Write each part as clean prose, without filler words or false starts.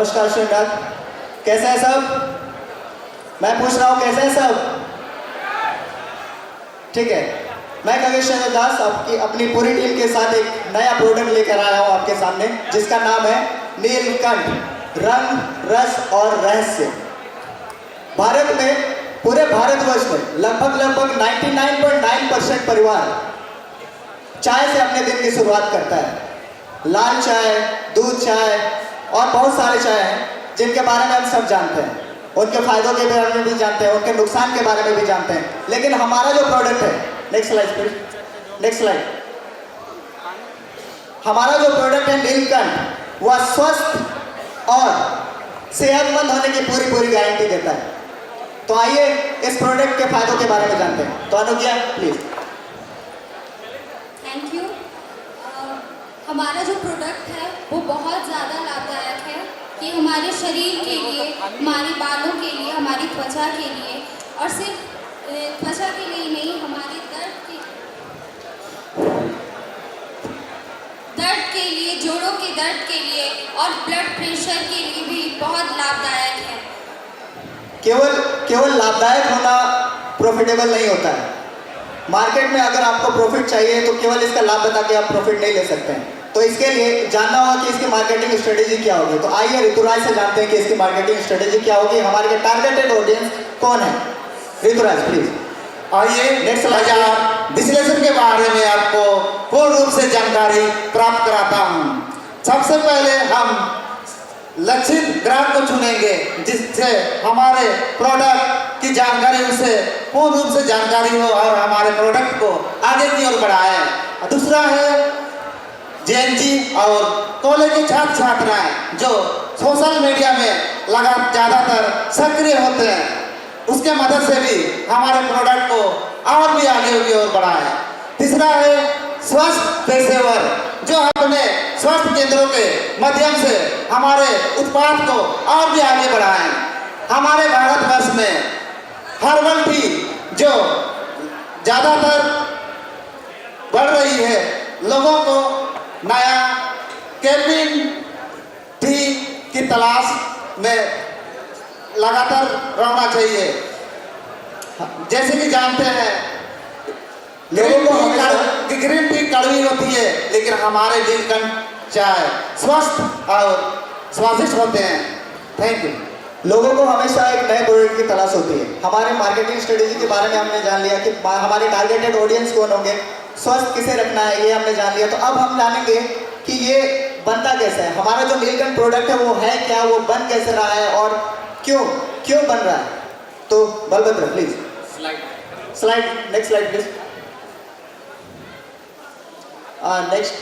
नमस्कार श्रीनाथ, कैसे हैं सब? मैं पूछ रहा हूँ कैसे हैं सब? ठीक है, मैं खगेश चंद्र दास आपकी अपनी पूरी टीम के साथ एक नया प्रोडक्ट लेकर आया हूँ आपके सामने, जिसका नाम है नीलकंठ रंग रस और रहस्य। भारत में, पूरे भारतवर्ष में लगभग 99.9% परिवार चाय से अपने दिन की शुरुआत करता है। लाल चाय, दूध चाय और बहुत सारे चाय हैं जिनके बारे में हम सब जानते हैं, उनके फायदों के बारे में भी जानते हैं, उनके नुकसान के बारे में भी जानते हैं। लेकिन हमारा जो प्रोडक्ट है, next slide please, next slide. हमारा जो प्रोडक्ट है नीलकंठ, वह स्वस्थ और सेहतमंद होने की पूरी गारंटी देता है। तो आइए इस प्रोडक्ट के फायदों के बारे में जानते हैं। तो अनुज्ञा प्लीज। Thank you. हमारा जो प्रोडक्ट है वो बहुत ज़्यादा लाभदायक है कि हमारे शरीर के लिए, हमारे बालों के लिए, हमारी त्वचा के लिए, और सिर्फ त्वचा के लिए नहीं, हमारे दर्द के लिए, जोड़ों के दर्द के लिए और ब्लड प्रेशर के लिए भी बहुत लाभदायक है। केवल लाभदायक होना प्रॉफिटेबल नहीं होता है। मार्केट में अगर आपको प्रॉफिट चाहिए तो केवल इसका लाभ बता के आप प्रॉफिट नहीं ले सकते हैं। तो इसके लिए जानना होगा कि इसकी मार्केटिंग स्ट्रेटेजी क्या होगी। तो आइए ऋतुराज से जानते हैं कि इसकी मार्केटिंग स्ट्रेटेजी क्या होगी। हमारे टारगेटेड ऑडियंस कौन है? ऋतुराज प्लीज। आइए नेक्स्ट बाजार विश्लेषण के बारे में आपको पूर्ण रूप से जानकारी प्राप्त कराता हूँ। सबसे पहले हम लक्षित ग्राहक को चुनेंगे जिससे हमारे प्रोडक्ट की जानकारी उसे पूर्ण रूप से जानकारी हो और हमारे प्रोडक्ट को आगे की ओर बढ़ाए। दूसरा है जेएनजी और कॉलेज के छात्र छात्राएं जो सोशल मीडिया में ज़्यादातर सक्रिय होते हैं, उसके मदद से भी हमारे प्रोडक्ट को और भी आगे की ओर बढ़ाएं। तीसरा है स्वस्थ पेशेवर जो अपने स्वास्थ्य केंद्रों के माध्यम से हमारे उत्पाद को और भी आगे बढ़ाएं। हमारे भारतवर्ष में हर्बल टी जो ज़्यादातर बढ़ रही है, लोगों को नया कैफीन टी की तलाश में लगातार रहना चाहिए। जैसे कि जानते हैं ग्रीन टी कड़वी होती है, लेकिन हमारे नीलकंठ चाय स्वस्थ और स्वादिष्ट होते हैं। Thank you. लोगों को हमेशा एक नए प्रोडक्ट की तलाश होती है। हमारे मार्केटिंग स्ट्रेटेजी के बारे में हमने जान लिया कि हमारे टारगेटेड ऑडियंस कौन होंगे, स्वस्थ किसे रखना है, ये हमने जान लिया। तो अब हम जानेंगे कि ये बनता कैसे है। हमारा जो नीलकंठ प्रोडक्ट है वो है क्या, वो बन कैसे रहा है और क्यों बन रहा है। तो Balbhadra please slide, next slide please, next.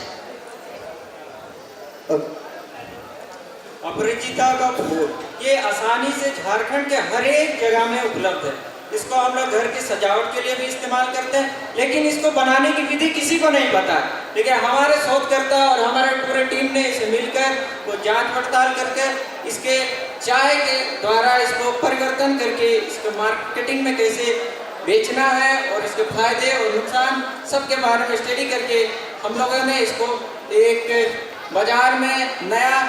अपराजिता का फूल ये आसानी से झारखंड के हर एक जगह में उपलब्ध है। इसको हम लोग घर की सजावट के लिए भी इस्तेमाल करते हैं, लेकिन इसको बनाने की विधि किसी को नहीं पता। लेकिन हमारे शोधकर्ता और हमारे पूरे टीम ने इसे मिलकर वो जांच पड़ताल करके इसके चाय के द्वारा इसको परिवर्तन करके इसको मार्केटिंग में कैसे बेचना है और इसके फायदे और नुकसान सबके बारे में स्टडी करके हम लोगों ने इसको एक बाजार में नया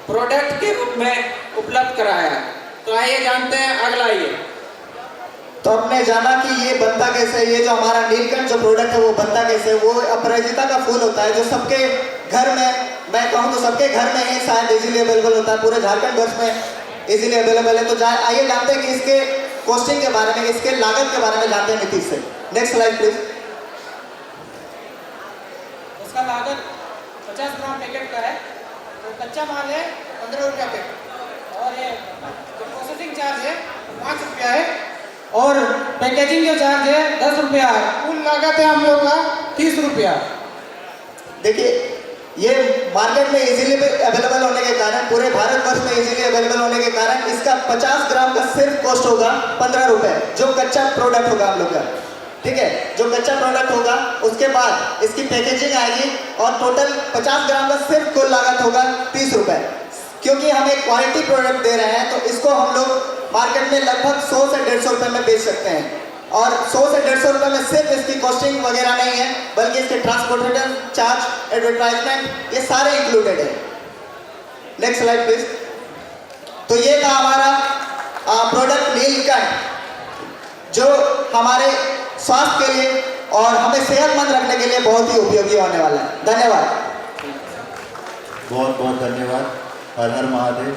प्रोडक्ट के रूप में उपलब्ध कराया है। तो आइए जानते हैं अगला। ये तो हमने जाना कि ये बनता कैसे है। ये जो हमारा नीलकंठ जो प्रोडक्ट है वो बनता कैसे है। वो अपराजिता का फूल होता है जो सबके घर में, मैं कहूँ तो सबके घर में ही शायद इजीली अवेलेबल होता है, पूरे झारखंड वर्ष में इजीली अवेलेबल है। तो आइए जानते हैं कि इसके कॉस्टिंग के बारे में, इसके लागत के बारे में जानते हैं नीतीश से। Next slide please. इसका लागत 50 ग्राम पैकेट का है। तो कच्चा माल है 15 रुपया पैकेट, और ये जो प्रोसेसिंग चार्ज है 5 रुपया है, और पैकेजिंग जो चार्ज है 10 रुपया है। कुल लागत है हम लोग का 30 रुपया। देखिए ये मार्केट में इजीली अवेलेबल होने के कारण, पूरे भारतवर्ष में इजीली अवेलेबल होने के कारण इसका 50 ग्राम का सिर्फ कॉस्ट होगा 15 रुपये, जो कच्चा प्रोडक्ट होगा हम लोग का। ठीक है, जो कच्चा प्रोडक्ट होगा उसके बाद इसकी पैकेजिंग आएगी और टोटल 50 ग्राम का सिर्फ कुल लागत होगा 30 रुपये। क्योंकि हम एक क्वालिटी प्रोडक्ट दे रहे हैं तो इसको हम लोग मार्केट में लगभग 100 से 150 रुपये में बेच सकते हैं। और 100 से 150 रुपये में सिर्फ इसकी कॉस्टिंग वगैरह नहीं है, बल्कि इसके ट्रांसपोर्टेशन चार्ज, एडवर्टाइजमेंट, ये सारे इंक्लूडेड है। Next slide please. तो ये था हमारा प्रोडक्ट नीलकंठ, जो हमारे स्वास्थ्य के लिए और हमें सेहतमंद रखने के लिए बहुत ही उपयोगी होने वाला है। धन्यवाद। बहुत बहुत धन्यवाद। हर हर महादेव।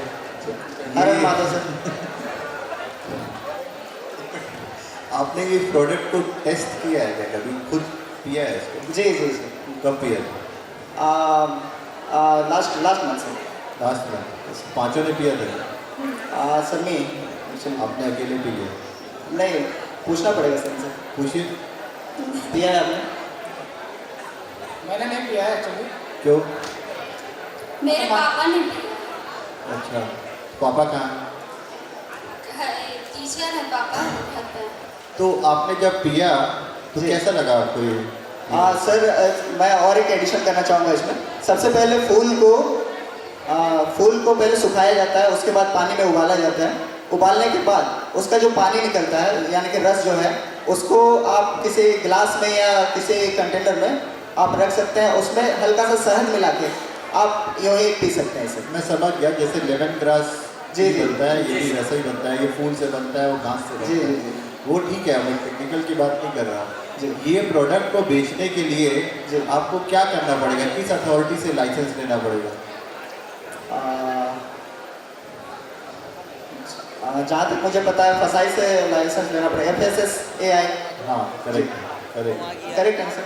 हर हर महादेव सर। आपने ये प्रोडक्ट को टेस्ट किया है क्या कभी, खुद पिया है इसको? जी जी जी। कब पिया? Last month sir. लास्ट में पांचों ने पिया था? सर नहीं, आपने अकेले पी लिया? नहीं, पूछना पड़ेगा सर से। पूछिए। पिया है आपने? मैंने नहीं पिया है एक्चुअली। क्यों? मेरे पापा ने पिया। अच्छा, पापा कहाँ? टीचर है पापा, घर पे। तो आपने जब पिया तो जी। कैसा लगा आपको ये? सर मैं और एक एडिशन करना चाहूँगा इसमें। सबसे पहले फूल को पहले सुखाया जाता है, उसके बाद पानी में उबाला जाता है। उबालने के बाद उसका जो पानी निकलता है, यानी कि रस जो है, उसको आप किसी गिलास में या किसी कंटेनर में आप रख सकते हैं। उसमें हल्का सा शहद मिला के आप यूँ ही पी सकते हैं इसे। मैं समझ गया, जैसे लेमन ग्रास जी, जी। बनता है, ये भी वैसा ही बनता है। ये फूल से बनता है, वो घास से बनता जी है। जी जी वो ठीक है, मैं टेक्निकल की बात नहीं कर रहा जी। हूँ। ये प्रोडक्ट को बेचने के लिए जी। आपको क्या करना पड़ेगा, किस अथॉरिटी से लाइसेंस लेना पड़ेगा? जहाँ तक मुझे पता है फसाई से लाइसेंस लेना पड़ेगा, FSSAI। हाँ, correct correct. Correct answer.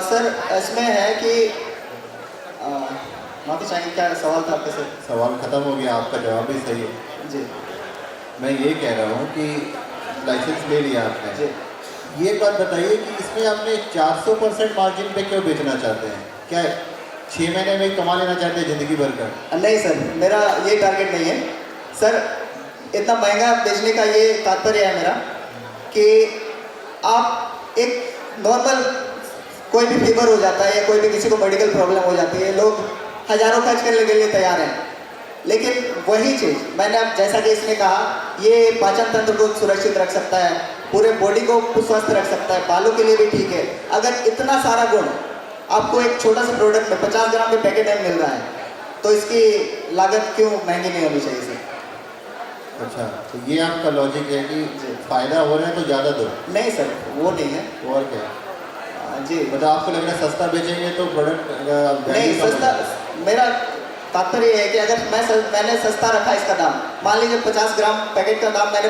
Sir इसमें है कि माफी चाहेंगे, क्या सवाल था आपके सर? सवाल खत्म हो गया, आपका जवाब भी सही है। जी मैं ये कह रहा हूँ कि लाइसेंस ले लिया आपने। जी। ये बात बताइए कि इसमें आपने 400% मार्जिन पे क्यों बेचना चाहते हैं? क्या 6 महीने में कमा लेना चाहते हैं ज़िंदगी भर का? नहीं सर, मेरा ये टारगेट नहीं है सर। इतना महंगा बेचने का ये तात्पर्य है मेरा कि आप एक नॉर्मल कोई भी फीवर हो जाता है या कोई भी किसी को मेडिकल प्रॉब्लम हो जाती है, लोग हज़ारों खर्च करने के लिए तैयार हैं। लेकिन वही चीज़ मैंने अब जैसा कि इसने कहा, ये पाचन तंत्र को सुरक्षित रख सकता है, पूरे बॉडी को स्वस्थ रख सकता है, बालों के लिए भी ठीक है। अगर इतना सारा गुण आपको एक छोटा सा प्रोडक्ट में 50 ग्राम के पैकेट में मिल रहा है, तो इसकी लागत क्यों महंगी नहीं होनी चाहिए सर? अच्छा, तो ये आपका लॉजिक है कि फ़ायदा हो रहा है तो ज़्यादा दो? नहीं सर, वो नहीं है। तो और क्या? जी मतलब आपको लग रहा है सस्ता बेचेंगे तो प्रोडक्ट नहीं, सस्ता, मेरा तात्पर्य है कि अगर मैंने सस्ता रखा इसका दाम, मान लीजिए 50 ग्राम पैकेट का दाम मैंने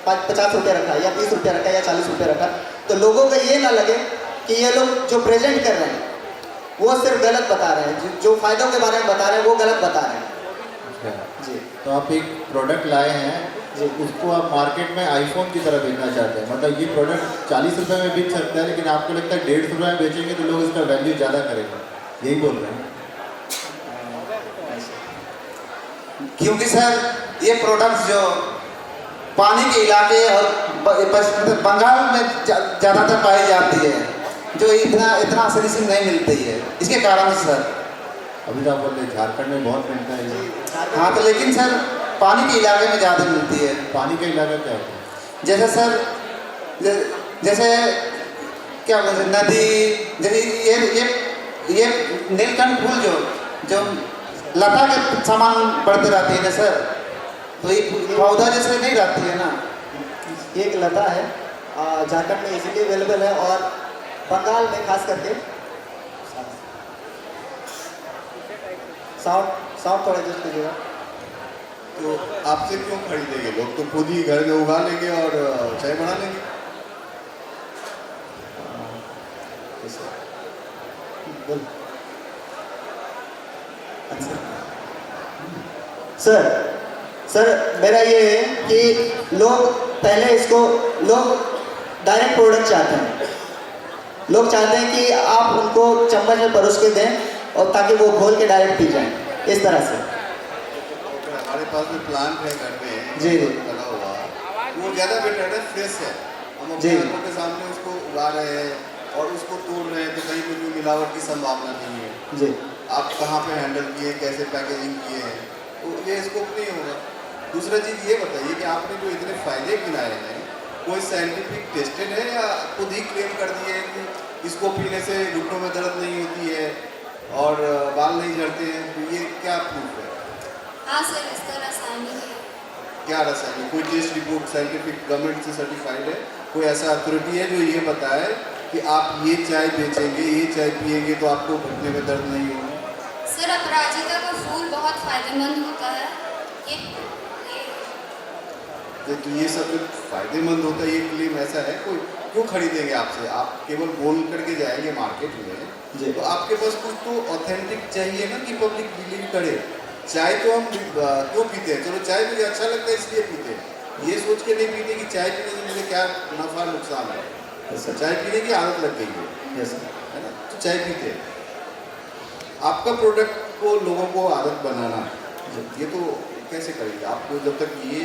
50 रुपये रखा या 30 रुपये रखा या 40 रुपये रखा, तो लोगों को ये ना लगे कि ये लोग जो प्रेजेंट कर रहे हैं वो सिर्फ गलत बता रहे हैं, जो फायदों के बारे में बता रहे हैं वो गलत बता रहे हैं। अच्छा, जी तो आप एक प्रोडक्ट लाए हैं जी। उसको आप मार्केट में आईफोन की तरह बेचना चाहते हैं। मतलब ये प्रोडक्ट 40 रुपये में बिक सकता है, लेकिन आपको लगता है 150 रुपये में बेचेंगे तो लोग इसका वैल्यू ज़्यादा करेंगे, यही बोल रहे हैं? क्योंकि सर ये प्रोडक्ट्स जो पानी के इलाके और बंगाल में ज़्यादातर पाई जाती है, जो इतना आसानी से नहीं मिलती है, इसके कारण से सर। अभी तो आप बोल रहे झारखंड में बहुत मिलता है ये। हाँ, तो लेकिन सर पानी के इलाके में ज़्यादा मिलती है। पानी का इलाका क्या होता है? जैसे सर जैसे क्या बोलते हैं, नदी, जैसे ये नीलकंठ फूल जो लता के समान बढ़ते रहती है ना सर, तो ये पौधा जैसे नहीं रहती है ना। एक लता है, झारखंड में इसीलिए अवेलेबल है और बंगाल में खास करके साउथ थोड़ा एडजस्ट कीजिएगा। तो आपसे क्यों खरीदेंगे लोग? तो खुद ही घर में उगा लेंगे और चाय बना लेंगे। सर मेरा ये है कि लोग डायरेक्ट प्रोडक्ट चाहते हैं। लोग चाहते हैं कि आप उनको चम्मच में परोस के दें और ताकि वो घोल के डायरेक्ट पी जाएं, इस तरह से। हमारे पास में प्लांट है घर में जी, जी। लगा हुआ, वो ज़्यादा बेटर है, फ्रेश है। हम अपने जी। आंखों के सामने उसको उगा रहे हैं और उसको तोड़ रहे हैं, तो कहीं पर कोई मिलावट की संभावना नहीं है। जी आप कहाँ पे हैंडल किए, कैसे पैकेजिंग किए हैं, तो ये स्कोप नहीं होगा। दूसरा चीज़ ये बताइए कि आपने जो इतने फ़ायदे गिनाए हैं, कोई साइंटिफिक टेस्टेड है या खुद ही क्लेम कर दिए हैं कि इसको पीने से घुटनों में दर्द नहीं होती है और बाल नहीं झड़ते हैं? तो ये क्या प्रूफ है? हाँ सर, इसका रासायनिक है। क्या रासायनिक? कोई टेस्ट रिपोर्ट साइंटिफिक गवर्नमेंट से सर्टिफाइड है? कोई ऐसा अथॉरिटी है जो ये बताए कि आप ये चाय बेचेंगे, ये चाय पिएंगे तो आपको घुटने में दर्द नहीं होगा? सर, अपराजिता का फूल बहुत फायदेमंद होता है। ये तो ये सब जो फायदेमंद होता है, ये क्लेम ऐसा है, कोई क्यों खरीदेंगे आपसे? आप केवल बोल करके जाएंगे मार्केट में, तो आपके पास कुछ तो ऑथेंटिक चाहिए ना कि पब्लिक बिलीव करे। चाय तो हम क्यों पीते हैं? चलो चाय मुझे अच्छा लगता है इसलिए पीते हैं, ये सोच के नहीं पीते कि चाय पीने से मुझे क्या नफा नुकसान है। चाय पीने की आदत लग गई है ना, तो चाय पीते हैं। आपका प्रोडक्ट को लोगों को आदत बनाना, ये तो कैसे करेंगे? आपको जब तक ये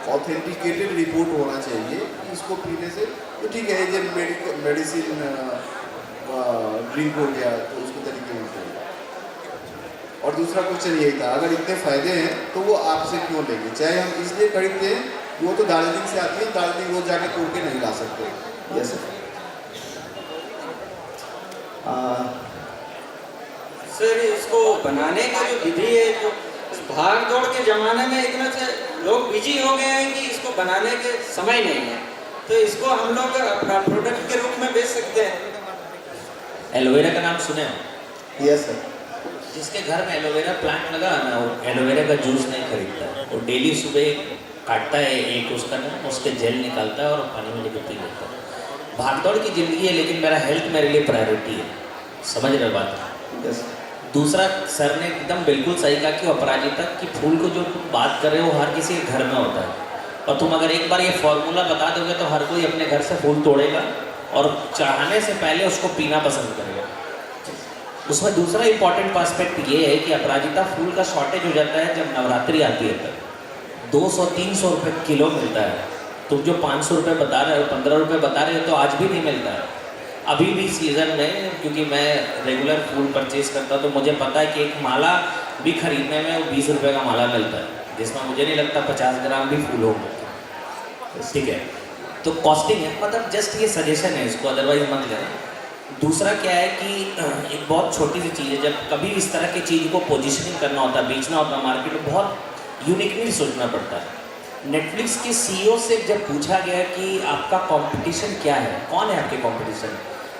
ऑथेंटिकेटेड रिपोर्ट होना चाहिए कि इसको पीने से तो ठीक है, जब मेडिसिन ड्रिंक हो गया तो उसके तरीके होते हैं। और दूसरा क्वेश्चन यही था, अगर इतने फ़ायदे हैं तो वो आपसे क्यों लेंगे? चाहे हम इसलिए खरीदते हैं, वो तो दार्जिलिंग से आती है, दार्जिलिंग रोज जाके तोड़ के नहीं ला सकते। यस सर, इसको बनाने का जो विधि है, जो इस भाग दौड़ के ज़माने में इतना से लोग बिजी हो गए हैं कि इसको बनाने के समय नहीं है, तो इसको हम लोग अपना प्रोडक्ट के रूप में बेच सकते हैं। एलोवेरा का नाम सुने हो? Yes sir. जिसके घर में एलोवेरा प्लांट लगा ना, वो एलोवेरा का जूस नहीं खरीदता है। वो डेली सुबह काटता है एक उसका ना, उसके जेल निकालता है और पानी में लेकर पी लेता है। भागदौड़ की ज़िंदगी है, लेकिन मेरा हेल्थ मेरे लिए प्रायोरिटी है। समझ रहे बात? यस। दूसरा, सर ने एकदम बिल्कुल सही कहा कि अपराजिता की फूल को जो तुम बात कर रहे हो, हर किसी के घर में होता है। और तुम अगर एक बार ये फॉर्मूला बता दोगे तो हर कोई अपने घर से फूल तोड़ेगा और चाहने से पहले उसको पीना पसंद करेगा। उसमें दूसरा इंपॉर्टेंट एस्पेक्ट ये है कि अपराजिता फूल का शॉर्टेज हो जाता है जब नवरात्रि आती है, तब 200-300 रुपये किलो मिलता है। तुम जो 500 रुपये बता रहे हो, 15 रुपये बता रहे हो, तो आज भी नहीं मिलता है। अभी भी सीज़न में, क्योंकि मैं रेगुलर फूल परचेज़ करता हूँ, तो मुझे पता है कि एक माला भी खरीदने में वो 20 रुपये का माला मिलता है, जिसमें मुझे नहीं लगता 50 ग्राम भी फूल होंगे। ठीक है, तो कॉस्टिंग है, मतलब जस्ट ये सजेशन है, इसको अदरवाइज मत लेना। दूसरा क्या है कि एक बहुत छोटी सी चीज़ है, जब कभी इस तरह की चीज़ को पोजीशनिंग करना होता है, बेचना होता है मार्केट में, बहुत यूनिकली सोचना पड़ता है। नेटफ्लिक्स के सीईओ से जब पूछा गया कि आपका कंपटीशन क्या है, कौन है आपके कंपटीशन,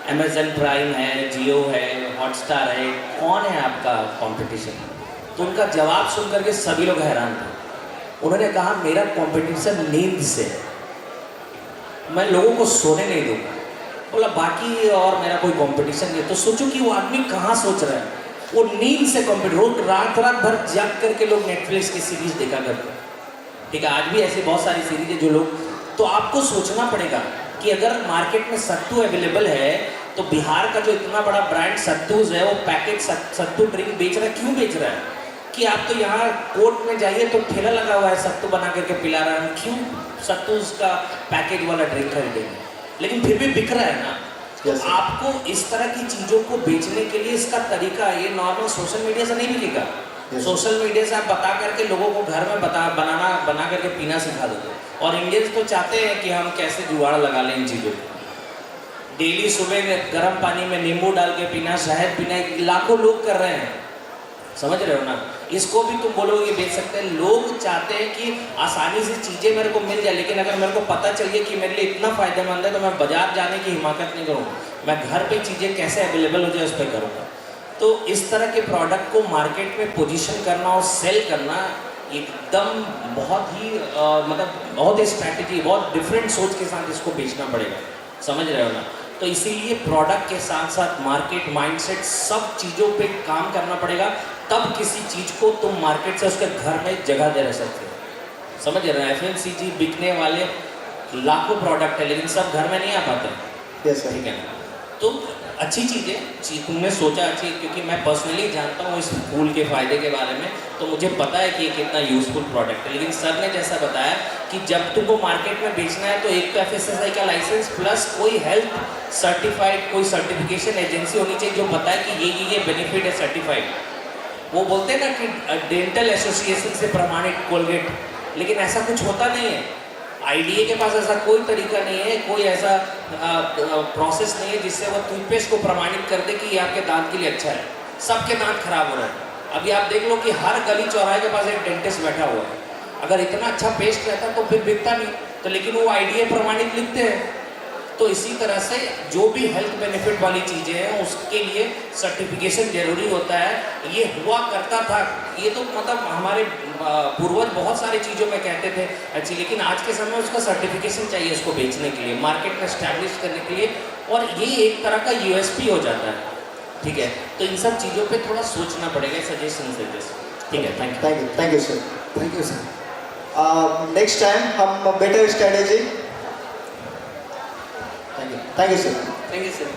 अमेजन प्राइम है, जियो है, हॉटस्टार है, कौन है आपका कंपटीशन, तो उनका जवाब सुन करके सभी लोग हैरान थे। उन्होंने कहा मेरा कंपटीशन नींद से है, मैं लोगों को सोने नहीं दूंगा। बोला बाकी और मेरा कोई कंपटीशन नहीं। तो सोचो कि वो आदमी कहाँ सोच रहा है, वो नींद से रोज रात भर जाग करके लोग नेटफ्लिक्स की सीरीज देखा करते हैं। ठीक है, आज भी ऐसी बहुत सारी सीरीज है जो लोग, तो आपको सोचना पड़ेगा कि अगर मार्केट में सत्तू अवेलेबल है, तो बिहार का जो इतना बड़ा ब्रांड सत्तूज है, वो पैकेट सत्तू ड्रिंक बेच रहा है। क्यों बेच रहा है? कि आप तो यहाँ कोर्ट में जाइए तो ठेला लगा हुआ है, सत्तू बना करके पिला रहा है, क्यों सत्तूज का पैकेज वाला ड्रिंक खरीदेंगे? लेकिन फिर भी बिक रहा है ना। तो आपको इस तरह की चीज़ों को बेचने के लिए इसका तरीका, ये नॉर्मल सोशल मीडिया से नहीं बिकेगा। सोशल मीडिया से आप बता करके लोगों को घर में बना करके पीना सिखा दोगे। और इंडियंस तो चाहते हैं कि हम कैसे जुगाड़ लगा लें इन चीज़ों को। डेली सुबह गर्म पानी में नींबू डाल के पीना, शहद पीना, लाखों लोग कर रहे हैं। समझ रहे हो ना? इसको भी तुम बोलोगे बेच सकते हैं। लोग चाहते हैं कि आसानी से चीज़ें मेरे को मिल जाए, लेकिन अगर मेरे को पता चलिए कि मेरे लिए इतना फ़ायदेमंद है तो मैं बाजार जाने की हिम्मत नहीं करूँगा, मैं घर पे चीज़ें कैसे अवेलेबल हो जाए उस पर करूँगा। तो इस तरह के प्रोडक्ट को मार्केट में पोजीशन करना और सेल करना एकदम बहुत ही बहुत स्ट्रैटेजी, बहुत डिफरेंट सोच के साथ इसको बेचना पड़ेगा। समझ रहे हो ना? तो इसीलिए प्रोडक्ट के साथ साथ मार्केट, माइंडसेट, सब चीज़ों पे काम करना पड़ेगा, तब किसी चीज़ को तुम मार्केट से उसके घर में जगह दे रह सकते हो। समझ रहे हो? FMCG बिकने वाले लाखों प्रोडक्ट है, लेकिन सब घर में नहीं आ पाते। Yes sir. ठीक है ना? तो अच्छी चीज़ है, तुमने सोचा अच्छी, क्योंकि मैं पर्सनली जानता हूँ इस फूल के फ़ायदे के बारे में, तो मुझे पता है कि ये कितना यूज़फुल प्रोडक्ट है। लेकिन सर ने जैसा बताया कि जब तुमको मार्केट में बेचना है तो एक तो FSSAI का लाइसेंस प्लस कोई हेल्थ सर्टिफाइड, कोई सर्टिफिकेशन एजेंसी होनी चाहिए जो बताए कि ये बेनिफिट है, सर्टिफाइड। वो बोलते हैं ना कि डेंटल एसोसिएशन से प्रमाणित कोलगेट, लेकिन ऐसा कुछ होता नहीं है। IDA के पास ऐसा कोई तरीका नहीं है, कोई ऐसा प्रोसेस नहीं है जिससे वो टूथपेस्ट को प्रमाणित कर दे कि ये आपके दांत के लिए अच्छा है। सबके दांत खराब हो रहे हैं। अभी आप देख लो कि हर गली चौराहे के पास एक डेंटिस्ट बैठा हुआ है। अगर इतना अच्छा पेस्ट रहता तो फिर बिकता नहीं, तो लेकिन वो आईडीए प्रमाणित लिखते हैं। तो इसी तरह से जो भी हेल्थ बेनिफिट वाली चीज़ें हैं उसके लिए सर्टिफिकेशन जरूरी होता है। ये हुआ करता था, ये तो मतलब हमारे पूर्वज बहुत सारी चीज़ों में कहते थे अच्छी, लेकिन आज के समय में उसका सर्टिफिकेशन चाहिए इसको बेचने के लिए, मार्केट में स्टैब्लिश करने के लिए, और ये एक तरह का यूएसपी हो जाता है। ठीक है, तो इन सब चीज़ों पे थोड़ा सोचना पड़ेगा, सजेशन से जैसे। ठीक है, thank you. Thank you sir. Thank you sir. Next time हम better strategy. Thank you sir. Thank you sir.